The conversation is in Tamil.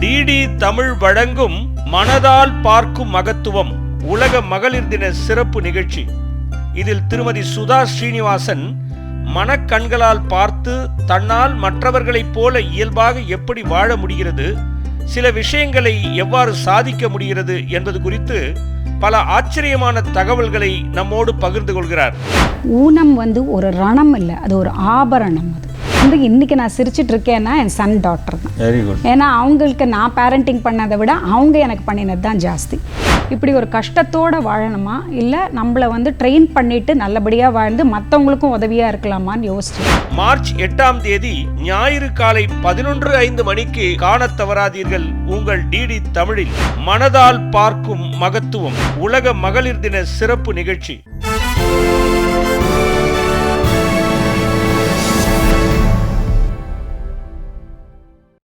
டிடி தமிழ் வழங்கும் மனதால் பார்க்கும் மகத்துவம் உலக மகளிர் தின சிறப்பு நிகழ்ச்சி. இதில் திருமதி சுதா ஸ்ரீனிவாசன் மனக்கண்களால் பார்த்து தன்னால் மற்றவர்களைப் போல இயல்பாக எப்படி வாழ முடிகிறது, சில விஷயங்களை எவ்வாறு சாதிக்க முடிகிறது என்பது குறித்து பல ஆச்சரியமான தகவல்களை நம்மோடு பகிர்ந்து கொள்கிறார். ஊனம் ஒரு ரணம் இல்லை, அது ஒரு ஆபரணம். அது இன்னைக்கு நான் சிரிச்சிட்டு இருக்கேன்னா என் சன் டாக்டர் தான். Very good. ஏன்னா அவங்களுக்கு நான் பேரண்டிங் பண்ணதை விட அவங்க எனக்கு பண்ணினது தான் ஜாஸ்தி. இப்படி ஒரு கஷ்டத்தோடு வாழணுமா, இல்லை நம்மளை ட்ரெயின் பண்ணிட்டு நல்லபடியாக வாழ்ந்து மற்றவங்களுக்கும் உதவியாக இருக்கலாமான்னு யோசிச்சு. மார்ச் 8ஆம் தேதி ஞாயிறு காலை 11:05 மணிக்கு காணத் தவறாதீர்கள் உங்கள் டிடி தமிழில் மனதால் பார்க்கும் மகத்துவம் உலக மகளிர் தின சிறப்பு நிகழ்ச்சி.